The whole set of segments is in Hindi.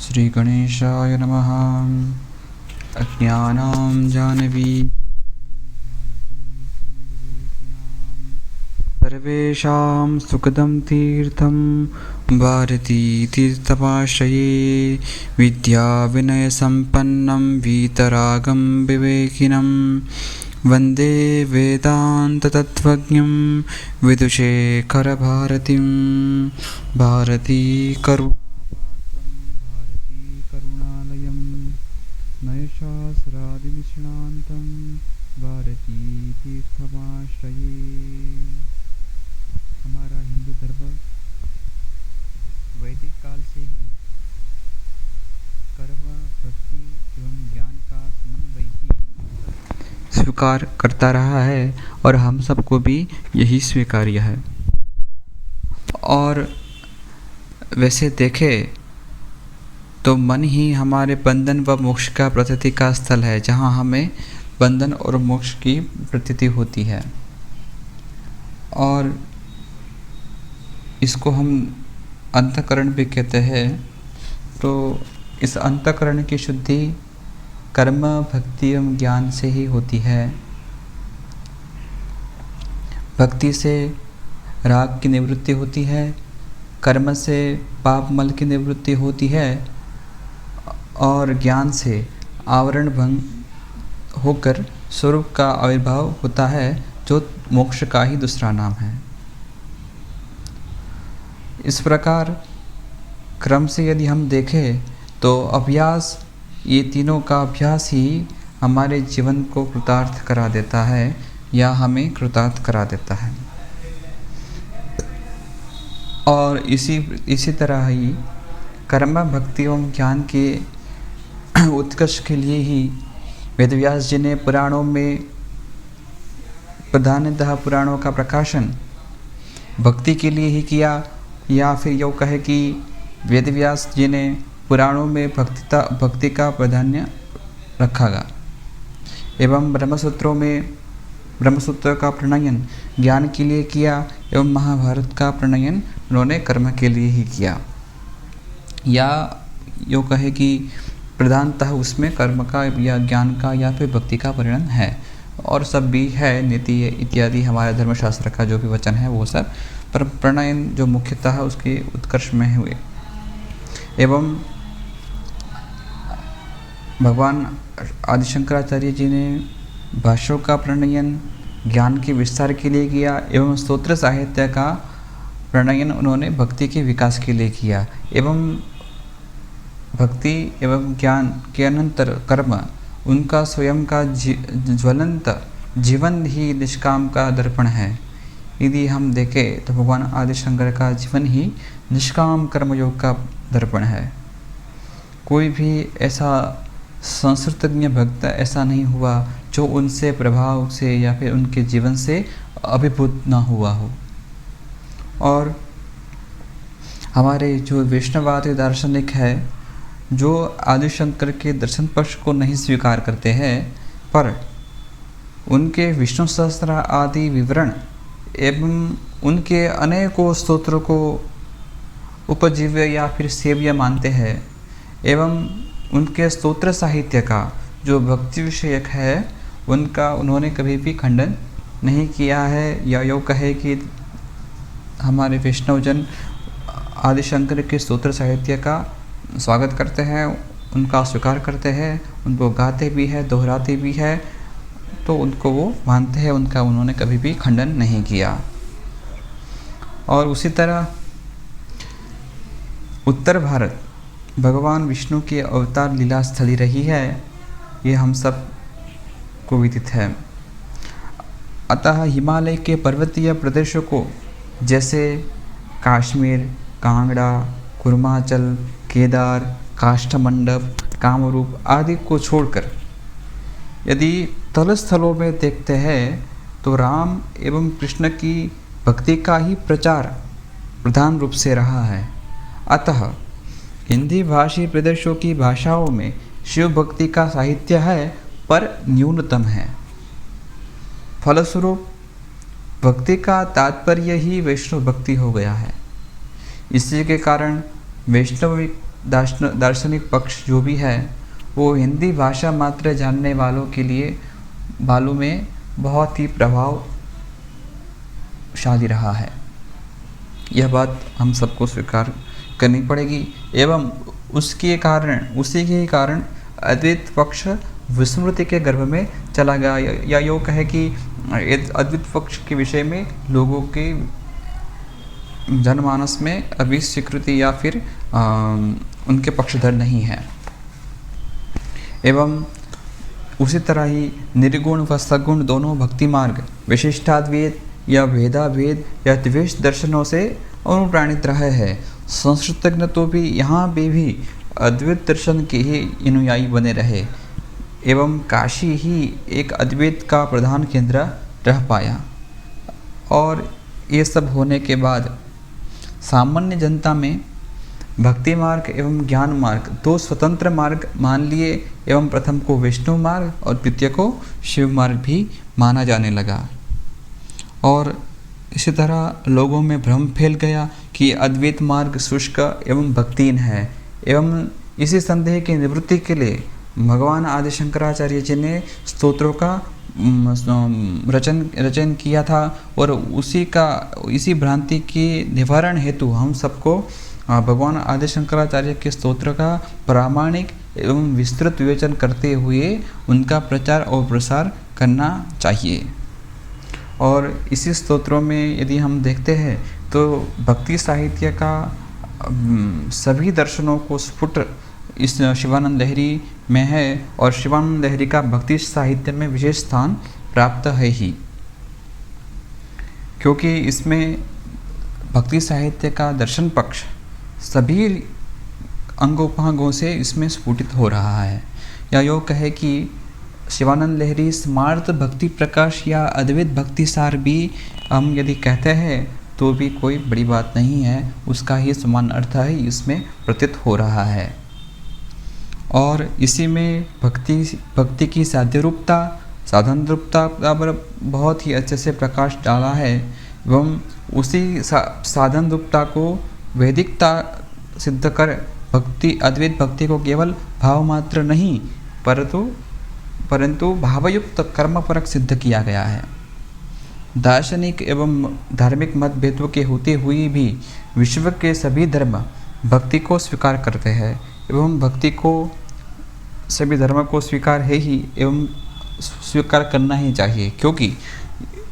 श्री गणेशाय नमः। अज्ञानां जानवी सर्वेषां सुखदं तीर्थं भारती तीर्थमाश्रये विद्याविनयसम्पन्नं वीतरागं विवेकिनं वन्दे वेदान्ततत्त्वज्ञं विदुषेखरभारतीं भारती करुणालयं नयशास्त्रादिनिष्णान्तं भारती तीर्थमाश्रये। हमारा हिंदू धर्म वैदिक काल से ही कर्म, भक्ति एवं ज्ञान का समन्वय ही स्वीकार करता रहा है और हम सबको भी यही स्वीकार्य है। और वैसे देखें तो मन ही हमारे बंधन व मोक्ष का प्रतीति का स्थल है, जहाँ हमें बंधन और मोक्ष की प्रतीति होती है। और इसको हम अंतःकरण भी कहते हैं। तो इस अंतःकरण की शुद्धि कर्म, भक्ति एवं ज्ञान से ही होती है। भक्ति से राग की निवृत्ति होती है, कर्म से पाप मल की निवृत्ति होती है और ज्ञान से आवरण भंग होकर स्वरूप का आविर्भाव होता है, जो मोक्ष का ही दूसरा नाम है। इस प्रकार क्रम से यदि हम देखें तो अभ्यास, ये तीनों का अभ्यास ही हमारे जीवन को कृतार्थ करा देता है या हमें कृतार्थ करा देता है। और इसी तरह ही कर्म, भक्ति एवं ज्ञान के उत्कर्ष के लिए ही वेदव्यास जी ने पुराणों में प्रधानतः पुराणों का प्रकाशन भक्ति के लिए ही किया, या फिर यूँ कहे कि वेदव्यास जी ने पुराणों में भक्ति का प्राधान्य रखा गा, एवं ब्रह्मसूत्रों में ब्रह्मसूत्र का प्रणयन ज्ञान के लिए किया एवं महाभारत का प्रणयन उन्होंने कर्म के लिए ही किया, या यूँ कहे कि प्रधानतः उसमें कर्म का या ज्ञान का या फिर भक्ति का वर्णन है। और सब भी है, नीति इत्यादि हमारे धर्मशास्त्र का जो भी वचन है वो सब, पर प्रणयन जो मुख्यतः उसके उत्कर्ष में हुए। एवं भगवान आदि शंकराचार्य जी ने भाष्यों का प्रणयन ज्ञान के विस्तार के लिए किया एवं स्तोत्र साहित्य का प्रणयन उन्होंने भक्ति के विकास के लिए किया। एवं भक्ति एवं ज्ञान के अनंतर कर्म, उनका स्वयं का ज्वलंत जीवन ही निष्काम का दर्पण है। यदि हम देखें तो भगवान आदि शंकर का जीवन ही निष्काम कर्मयोग का दर्पण है। कोई भी ऐसा संस्कृतज्ञ भक्त ऐसा नहीं हुआ जो उनसे प्रभाव से या फिर उनके जीवन से अभिभूत न हुआ हो। और हमारे जो वैष्णवादी दार्शनिक है, जो आदि शंकर के दर्शन पक्ष को नहीं स्वीकार करते हैं, पर उनके विष्णु सहस्त्र आदि विवरण एवं उनके अनेकों स्तोत्रों को उपजीव्य या फिर सेव्य मानते हैं, एवं उनके स्तोत्र साहित्य का जो भक्ति विषयक है उनका उन्होंने कभी भी खंडन नहीं किया है, या यूँ कहे कि हमारे वैष्णवजन आदि शंकर के स्तोत्र साहित्य का स्वागत करते हैं, उनका स्वीकार करते हैं, उनको गाते भी है, दोहराते भी है, तो उनको वो मानते हैं, उनका उन्होंने कभी भी खंडन नहीं किया। और उसी तरह उत्तर भारत भगवान विष्णु की अवतार लीला स्थली रही है, ये हम सब को विदित है। अतः हिमालय के पर्वतीय प्रदेशों को, जैसे कश्मीर, कांगड़ा, कुर्माचल, केदार, काष्ठमंडप, कामरूप आदि को छोड़कर यदि तल स्थलों में देखते हैं तो राम एवं कृष्ण की भक्ति का ही प्रचार प्रधान रूप से रहा है। अतः हिंदी भाषी प्रदेशों की भाषाओं में शिव भक्ति का साहित्य है, पर न्यूनतम है। फलस्वरूप भक्ति का तात्पर्य ही वैष्णव भक्ति हो गया है। इसी के कारण वैष्णव दार्शनिक पक्ष जो भी है वो हिंदी भाषा मात्र जानने वालों में बहुत ही प्रभावशाली रहा है। यह बात हम सबको स्वीकार करनी पड़ेगी एवं उसी के कारण अद्वैत पक्ष विस्मृति के गर्भ में चला गया, या यूँ कहे कि अद्वैत पक्ष के विषय में लोगों के जनमानस में अभी स्वीकृति या फिर उनके पक्षधर नहीं है। एवं उसी तरह ही निर्गुण व सगुण दोनों भक्ति मार्ग विशिष्टाद्वैत या भेदाभेद या द्वेष दर्शनों से अनुप्राणित रहे हैं। संस्कृतज्ञ तो भी यहाँ भी अद्वैत दर्शन के ही अनुयायी बने रहे एवं काशी ही एक अद्वैत का प्रधान केंद्र रह पाया। और ये सब होने के बाद सामान्य जनता में भक्ति मार्ग एवं ज्ञान मार्ग दो स्वतंत्र मार्ग मान लिए एवं प्रथम को विष्णु मार्ग और द्वितीय को शिव मार्ग भी माना जाने लगा। और इसी तरह लोगों में भ्रम फैल गया कि अद्वैत मार्ग शुष्क एवं भक्तिहीन है एवं इसी संदेह की निवृत्ति के लिए भगवान आदि शंकराचार्य जी ने स्तोत्रों का रचन किया था। और इसी भ्रांति के निवारण हेतु हम सबको भगवान आदि शंकराचार्य के स्तोत्र का प्रामाणिक एवं विस्तृत विवेचन करते हुए उनका प्रचार और प्रसार करना चाहिए। और इसी स्तोत्रों में यदि हम देखते हैं तो भक्ति साहित्य का सभी दर्शनों को स्फुट इस शिवानंद लहरी में है और शिवानंद लहरी का भक्ति साहित्य में विशेष स्थान प्राप्त है ही, क्योंकि इसमें भक्ति साहित्य का दर्शन पक्ष सभी अंगोपांगों से इसमें स्फुटित हो रहा है। या यूँ कहे कि शिवानंद लहरी स्मार्त भक्ति प्रकाश या अद्वैत भक्ति सार भी हम यदि कहते हैं तो भी कोई बड़ी बात नहीं है, उसका ही समान अर्थ ही इसमें प्रतीत हो रहा है। और इसी में भक्ति की साध्य रूपता साधन रूपता पर बहुत ही अच्छे से प्रकाश डाला है एवं उसी साधन रूपता को वैदिकता सिद्ध कर अद्वैत भक्ति को केवल भाव मात्र नहीं परंतु भावयुक्त कर्मपरक सिद्ध किया गया है। दार्शनिक एवं धार्मिक मतभेदों के होते हुए भी विश्व के सभी धर्म भक्ति को स्वीकार करते हैं एवं भक्ति को सभी धर्म को स्वीकार है ही एवं स्वीकार करना ही चाहिए, क्योंकि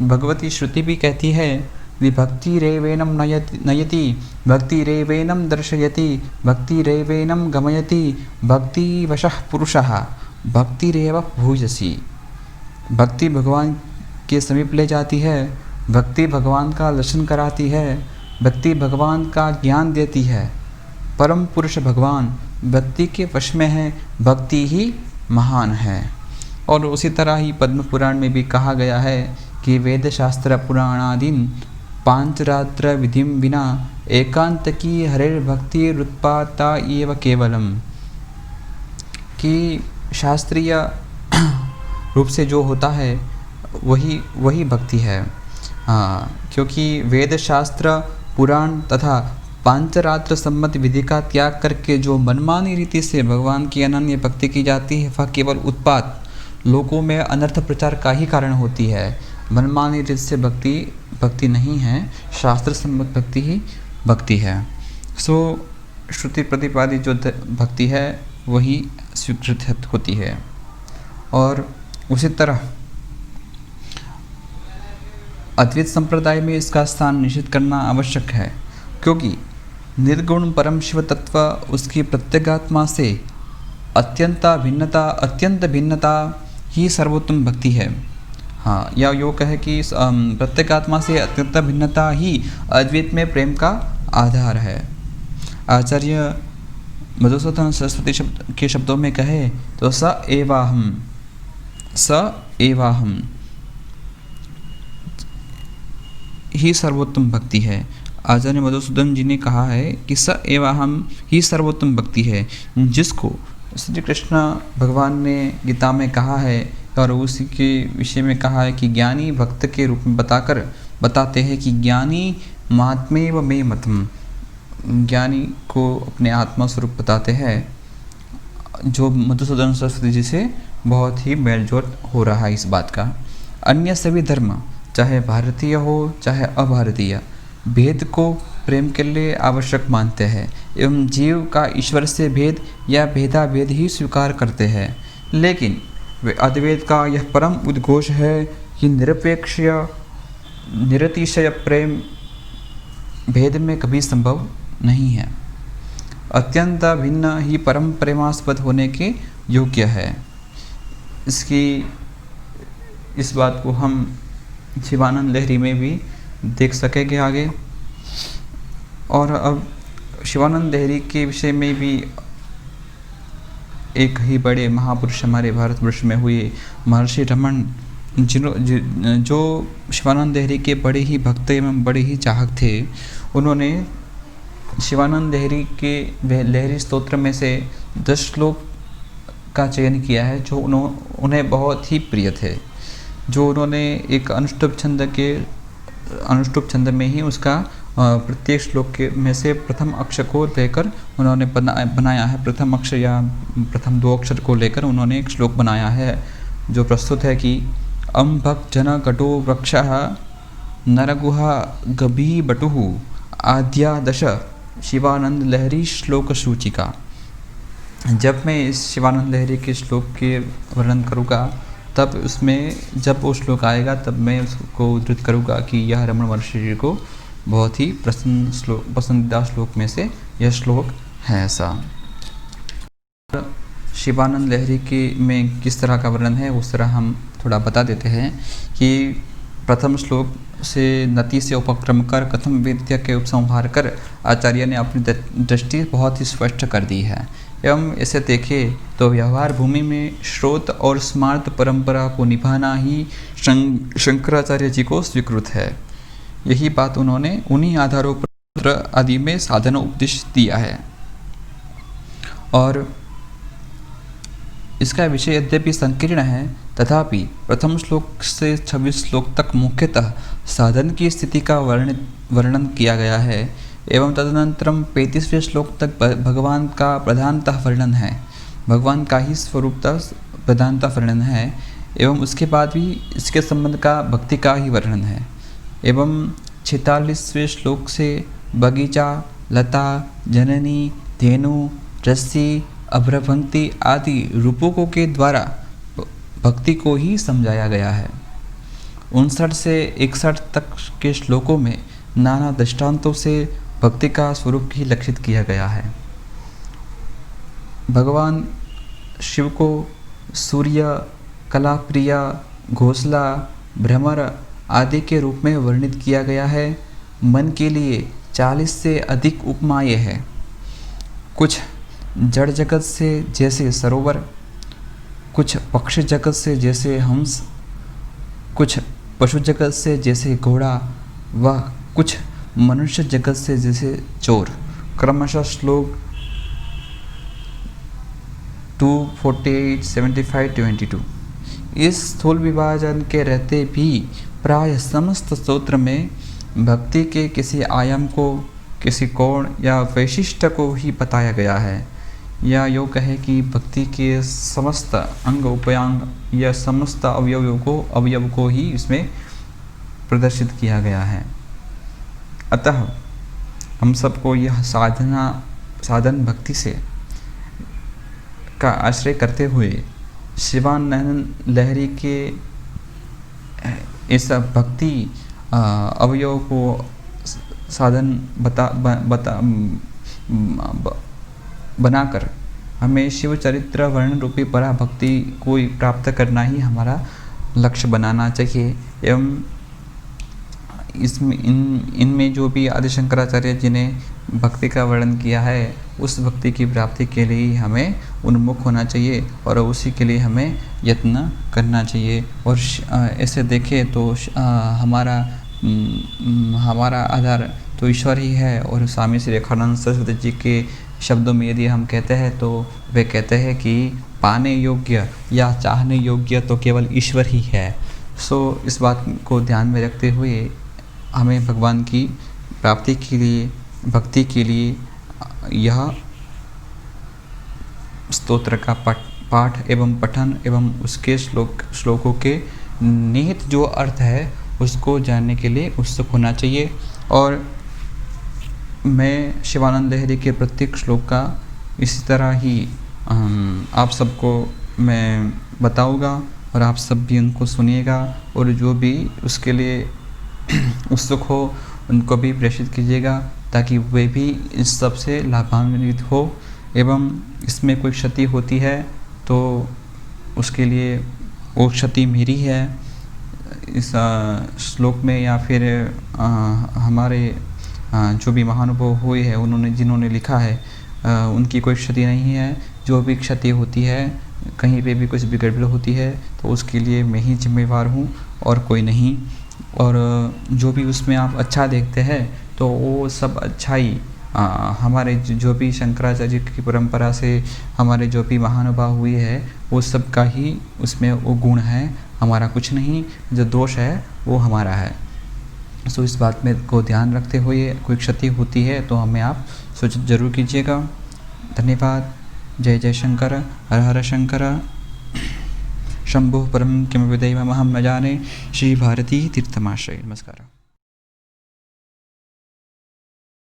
भगवती श्रुति भी कहती है भक्ति रेवेनम नयति भक्ति रेवेनम दर्शयति भक्ति रेवेनम गमयति भक्ति वशः पुरुषः भक्ति रेव भूयसी। भक्ति भगवान के समीप ले जाती है, भक्ति भगवान का दर्शन कराती है, भक्ति भगवान का ज्ञान देती है। परम पुरुष भगवान भक्ति के वश में है, भक्ति ही महान है। और उसी तरह ही पद्म पुराण में भी कहा गया है कि वेद शास्त्र पुराणादीन पांचरात्र विधिम विना एकांत की हरेर भक्ति रुत्पाता एव केवलम, कि शास्त्रीय रूप से जो होता है वही भक्ति है। हाँ, क्योंकि वेद शास्त्र पुराण तथा पांचरात्र सम्मत विधि का त्याग करके जो मनमानी रीति से भगवान की अनन्य भक्ति की जाती है वह केवल उत्पात लोगों में अनर्थ प्रचार का ही कारण होती है। मनमानी रीति से भक्ति नहीं है, शास्त्र सम्मत भक्ति ही भक्ति है। श्रुति प्रतिपादित जो भक्ति है वही स्वीकृत होती है। और उसी तरह अद्वैत संप्रदाय में इसका स्थान निश्चित करना आवश्यक है, क्योंकि निर्गुण परम शिव तत्व उसकी प्रत्यगात्मा से अत्यंत भिन्नता ही सर्वोत्तम भक्ति है। हाँ, या योग कहे कि प्रत्यगात्मा से अत्यंत भिन्नता ही अद्वैत में प्रेम का आधार है। आचार्य मधुसूदन सरस्वती के शब्दों में कहे तो स एवाहम ही सर्वोत्तम भक्ति है। आचार्य मधुसूदन जी ने कहा है कि स एवाहम ही सर्वोत्तम भक्ति है, जिसको श्री कृष्ण भगवान ने गीता में कहा है और उसी के विषय में कहा है कि ज्ञानी भक्त के रूप में बताते हैं कि ज्ञानी महात्मे व मे मतम, ज्ञानी को अपने आत्मा स्वरूप बताते हैं, जो मधुसूदन सरस्वती जी से बहुत ही मेलजोल हो रहा है इस बात का। अन्य सभी धर्म, चाहे भारतीय हो चाहे अभारतीय, भेद को प्रेम के लिए आवश्यक मानते हैं एवं जीव का ईश्वर से भेद या भेदाभेद ही स्वीकार करते हैं। लेकिन वे अद्वैत का यह परम उद्घोष है कि निरपेक्ष निरतिशय प्रेम भेद में कभी संभव नहीं है, अत्यंत भिन्न ही परम प्रेमास्पद होने के योग्य है। इस बात को हम शिवानंद लहरी में भी देख सकेंगे आगे। और अब शिवानंद लहरी के विषय में भी एक ही बड़े महापुरुष हमारे भारतवर्ष में हुए महर्षि रमन, जो शिवानंद लहरी के बड़े ही भक्त एवं बड़े ही चाहक थे, उन्होंने शिवानंद लहरी के लहरी स्तोत्र में से 10 श्लोक का चयन किया है जो उन्हें बहुत ही प्रिय थे, जो उन्होंने एक अनुष्टुप छंद में ही उसका प्रत्येक श्लोक के में से प्रथम अक्षर को लेकर उन्होंने बनाया है। प्रथम अक्षर या प्रथम 2 अक्षर को लेकर उन्होंने एक श्लोक बनाया है जो प्रस्तुत है कि अम्भक जन कटो वृक्षः नरगुहा गभी बटुः आद्यादश शिवानंद लहरी श्लोक सूचिका। जब मैं इस शिवानंद लहरी के श्लोक के वर्णन करूँगा तब उसमें जब वो श्लोक आएगा तब मैं उसको उद्धृत करूँगा कि यह रमण महर्षि जी को बहुत ही पसंदीदा श्लोक में से यह श्लोक है। ऐसा शिवानंद लहरी के में किस तरह का वर्णन है उस तरह हम थोड़ा बता देते हैं कि प्रथम श्लोक से नति से उपक्रम कर कथम वेद्य के उपसंहार कर आचार्य ने अपनी दृष्टि बहुत ही स्पष्ट कर दी है। एवं इसे देखें तो व्यवहार भूमि में श्रोत और स्मार्त परंपरा को निभाना ही शंकराचार्य जी को स्वीकृत है। यही बात उन्होंने उन्हीं आधारों पर आदि में साधन उपदेश दिया है। और इसका विषय यद्यपि संकीर्ण है तथापि प्रथम श्लोक से 26 श्लोक तक मुख्यतः साधन की स्थिति का वर्णन किया गया है एवं तदनंतरम 35वें श्लोक तक भगवान का प्रधानतः वर्णन है, भगवान का ही स्वरूपतः प्रधानतः वर्णन है एवं उसके बाद भी इसके संबंध का भक्ति का ही वर्णन है। एवं 46वें श्लोक से बगीचा, लता, जननी, धेनु, रस्सी, अभ्रभंक्ति आदि रूपकों के द्वारा भक्ति को ही समझाया गया है। 59 से 61 तक के श्लोकों में नाना दृष्टांतों से भक्ति का स्वरूप ही लक्षित किया गया है। भगवान शिव को सूर्य, कलाप्रिया, घोंसला, भ्रमर आदि के रूप में वर्णित किया गया है। मन के लिए 40 से अधिक उपमाएं हैं। कुछ जड़ जगत से जैसे सरोवर, कुछ पक्षी जगत से जैसे हंस, कुछ पशु जगत से जैसे घोड़ा व कुछ मनुष्य जगत से जैसे चोर। क्रमशः श्लोक 248, 75, 22 इस स्थूल विभाजन के रहते भी प्राय समस्त स्तोत्र में भक्ति के किसी आयाम को, किसी कोण या वैशिष्ट को ही बताया गया है, या यूँ कहे कि भक्ति के समस्त अंग उपांग या समस्त अवयव को ही इसमें प्रदर्शित किया गया है। अतः हम सबको यह साधन भक्ति से का आश्रय करते हुए शिवानंद लहरी के इस भक्ति अवयव को साधन बनाकर हमें शिव चरित्र वर्णन रूपी पराभक्ति को प्राप्त करना ही हमारा लक्ष्य बनाना चाहिए। एवं इनमें जो भी आदि शंकराचार्य जी ने भक्ति का वर्णन किया है उस भक्ति की प्राप्ति के लिए हमें उन्मुख होना चाहिए और उसी के लिए हमें यत्न करना चाहिए। और ऐसे देखें तो हमारा आधार तो ईश्वर ही है। और स्वामी श्री रेखानंद सरस्वती जी के शब्दों में यदि हम कहते हैं तो वे कहते हैं कि पाने योग्य या चाहने योग्य तो केवल ईश्वर ही है। इस बात को ध्यान में रखते हुए हमें भगवान की प्राप्ति के लिए भक्ति के लिए यह स्तोत्र का पाठ एवं पठन एवं उसके श्लोकों के निहित जो अर्थ है उसको जानने के लिए उत्सुक होना चाहिए। और मैं शिवानंद लहरी के प्रत्येक श्लोक का इसी तरह ही आप सबको मैं बताऊंगा और आप सब भी उनको सुनिएगा, और जो भी उसके लिए उत्सुक हो उनको भी प्रेषित कीजिएगा ताकि वे भी इस सब से लाभान्वित हो। एवं इसमें कोई क्षति होती है तो उसके लिए वो क्षति मेरी है इस श्लोक में, या फिर हमारे जो भी महानुभाव हुए हैं उन्होंने जिन्होंने लिखा है उनकी कोई क्षति नहीं है। जो भी क्षति होती है, कहीं पे भी कुछ भी गड़बड़ होती है तो उसके लिए मैं ही जिम्मेवार हूँ और कोई नहीं। और जो भी उसमें आप अच्छा देखते हैं तो वो सब अच्छाई हमारे जो भी शंकराचार्य की परंपरा से हमारे जो भी महानुभाव हुए हैं वो सब का ही उसमें वो गुण है, हमारा कुछ नहीं। जो दोष है वो हमारा है। सो इस बात में को ध्यान रखते हुए कोई क्षति होती है तो हमें आप सूचित जरूर कीजिएगा। धन्यवाद। जय जय शंकर, हर हर शंकर, शंभुः परं किमपि दैवमहं न जाने। श्री भारती तीर्थमाश्रये। नमस्कार।